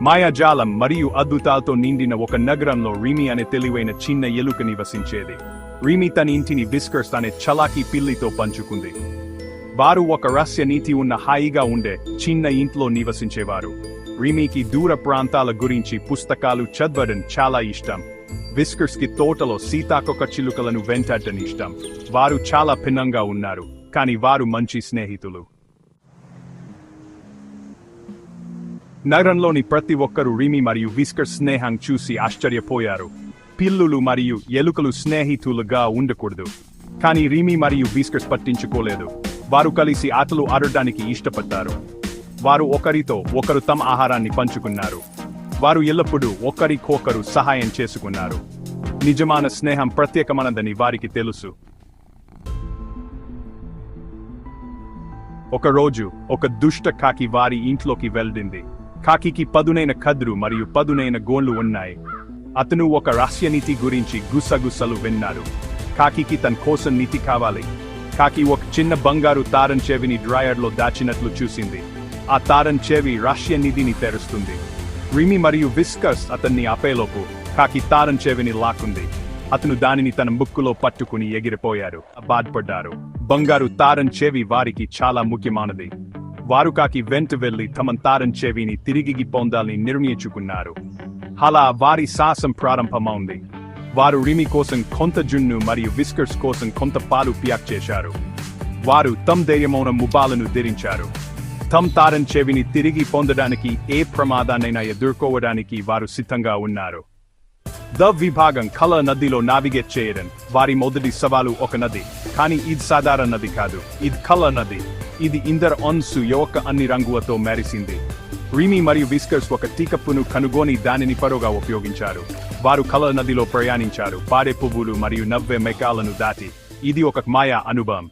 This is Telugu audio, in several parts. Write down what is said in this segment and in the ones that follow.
మాయాజాలం మరియు అద్భుతాలతో నిండిన ఒక నగరంలో రీమీ అనే తెలివైన చిన్న ఎలుక నివసించేది. రీమీ తన ఇంటిని విస్కర్స్ అనే చలాకీ పిల్లితో పంచుకుంది. వారు ఒక రహస్య నీతి ఉన్న హాయిగా ఉండే చిన్న ఇంట్లో నివసించేవారు. రీమీకి దూర ప్రాంతాల గురించి పుస్తకాలు చదవడం చాలా ఇష్టం. విస్కర్స్ కి తోటలో సీతాకోకచిలుకలను వెంటాడటం ఇష్టం. వారు చాలా భిన్నంగా ఉన్నారు, కానీ వారు మంచి స్నేహితులు. నగరంలోని ప్రతి ఒక్కరూ రీమీ మరియు విస్కర్స్ స్నేహం చూసి ఆశ్చర్యపోయారు. పిల్లులు మరియు ఎలుకలు స్నేహితులుగా ఉండకూడదు, కానీ రీమీ మరియు విస్కర్స్ పట్టించుకోలేదు. వారు కలిసి ఆటలు ఆడడానికి ఇష్టపడ్డారు. వారు ఒకరితో ఒకరు తమ ఆహారాన్ని పంచుకున్నారు. వారు ఎల్లప్పుడూ ఒకరికొకరు సహాయం చేసుకున్నారు. నిజమైన స్నేహం ప్రత్యేకమైనదని వారికి తెలుసు. ఒకరోజు ఒక దుష్ట కాకి వారి ఇంట్లోకి వెళ్ళింది. కాకికి పదునైన కదురు మరియు పదునైన గోళ్లు ఉన్నాయి. అతను ఒక రహస్య నీతి గురించి గుసగుసలు విన్నాడు. కాకికి తన కోసం నీతి కావాలి. కాకి ఒక చిన్న బంగారు తారం చెవిని డ్రాయర్లో దాచినట్లు చూసింది. ఆ తారం చెవి రహస్య నిధిని తెరుస్తుంది. రీమీ మరియు విస్కర్స్ అతన్ని ఆపేలోపు కాకి తారం చెవిని లాక్కుంది. అతను దానిని తన ముక్కులో పట్టుకుని ఎగిరిపోయాడు. బాధపడ్డారు. బంగారు తారం చెవి వారికి చాలా ముఖ్యమైనది. వారు కాకి వెంట వెళ్లి తమ తారం చెవిని తిరిగి పొందాలని నిర్ణయించుకున్నారు. అలా వారి సాహసం ప్రారంభమైంది. వారు రీమీ కోసం కొంత జున్ను మరియు విస్కర్స్ కోసం కొంత పాలు ప్యాక్ చేశారు. వారు తమ ధైర్యమైన ముబాలను ధరించారు. తమ తారం చెవిని తిరిగి పొందడానికి ఏ ప్రమాదాన్నైనా ఎదుర్కోవడానికి వారు సిద్ధంగా ఉన్నారు. ద విభాగం కల నదిలో నావిగేట్ చేయడం వారి మొదటి సవాలు. ఒక నది, కానీ ఇది సాధారణ నది కాదు. ఇది కల నది. ఇది ఇందర్ అన్సు యొక్క అన్ని రంగులతో మెరిసింది. రీమీ మరియు విస్కర్స్ ఒక టీకప్పును కనుగొని దానిని పరోగా ఉపయోగించారు. వారు కల నదిలో ప్రయాణించారు, పాడే పువ్వులు మరియు నవ్వే మేఘాలను దాటి. ఇది ఒక మాయా అనుభవం.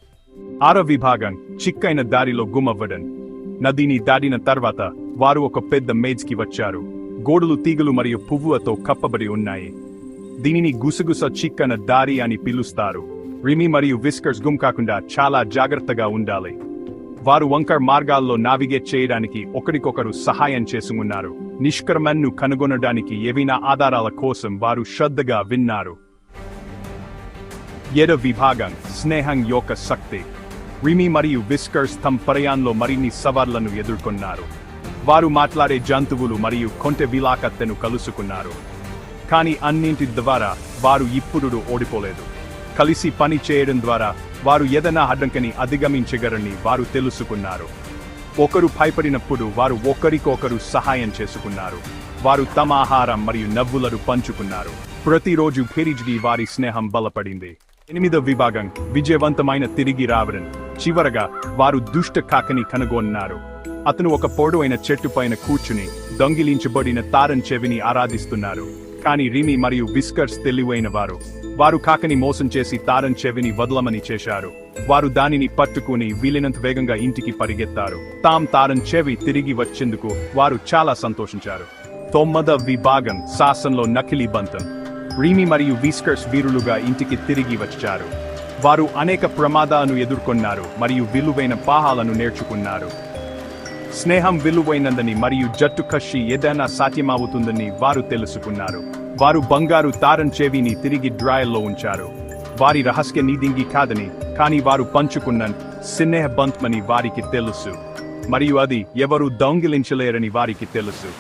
ఆరో విభాగం చిక్కైన దారిలో గుమ్మవ్వడం. నదిని దాటిన తర్వాత వారు ఒక పెద్ద మేజ్కి వచ్చారు. గోడలు తీగలు మరియు పువ్వులతో కప్పబడి ఉన్నాయి. దీనిని గుసగుస చిక్కన దారి అని పిలుస్తారు. రీమీ మరియు విస్కర్స్ గుమ్ కాకుండా చాలా జాగ్రత్తగా ఉండాలి. వారు వంకర్ మార్గాల్లో నావిగేట్ చేయడానికి ఒకరికొకరు సహాయం చేసుకున్నారు. నిష్క్రమణను కనుగొనడానికి ఏవైనా ఆధారాల కోసం వారు శ్రద్ధగా విన్నారు. ఏడవ విభాగం స్నేహం యొక్క శక్తి. రీమీ మరియు విస్కర్స్ తమ ప్రయాణంలో మరిన్ని సవాళ్లను ఎదుర్కొన్నారు. వారు మాట్లాడే జంతువులు మరియు కొంటె విలాకత్తెను కలుసుకున్నారు. కానీ అన్నింటి ద్వారా వారు ఇప్పుడు ఓడిపోలేదు. కలిసి పని చేయడం ద్వారా వారు ఏదైనా అడ్డంకిని అధిగమించగలరని వారు తెలుసుకున్నారు. ఒకరు భయపడినప్పుడు వారు ఒకరికొకరు సహాయం చేసుకున్నారు. వారు తమ ఆహారం మరియు నవ్వులను పంచుకున్నారు. ప్రతిరోజు పెరిగి వారి స్నేహం బలపడింది. ఎనిమిదవ విభాగం విజయవంతమైన తిరిగి రావడం. చివరగా వారు దుష్ట కాకిని కనుగొన్నారు. అతను ఒక పొడవైన చెట్టు పైన కూర్చుని దొంగిలించబడిన తారం చెవిని ఆరాధిస్తున్నారు. కానీ రీమీ మరియు విస్కర్స్ తెలివైన వారు. వారు కాకిని మోసం చేసి తారం చెవిని వదలమని చేశారు. వారు దానిని పట్టుకుని వీలైనంత వేగంగా ఇంటికి పరిగెత్తారు. తారం చెవి తిరిగి వచ్చేందుకు వారు చాలా సంతోషించారు. తొమ్మిదవ విభాగం శాసనంలో నకిలీ బంధం. రీమీ మరియు విస్కర్స్ వీరులుగా ఇంటికి తిరిగి వచ్చారు. వారు అనేక ప్రమాదాలను ఎదుర్కొన్నారు మరియు విలువైన పాఠాలను నేర్చుకున్నారు. స్నేహం విలువైనదని మరియు జట్టు కృషి ఏదైనా సాధ్యమవుతుందని వారు తెలుసుకున్నారు. వారు బంగారు తారం చెవిని తిరిగి డ్రాయర్లో ఉంచారు. వారి రహస్య నిధి కాదని, కానీ వారు పంచుకున్న స్నేహ బంధమని వారికి తెలుసు, మరియు అది ఎవరు దొంగిలించలేరని వారికి తెలుసు.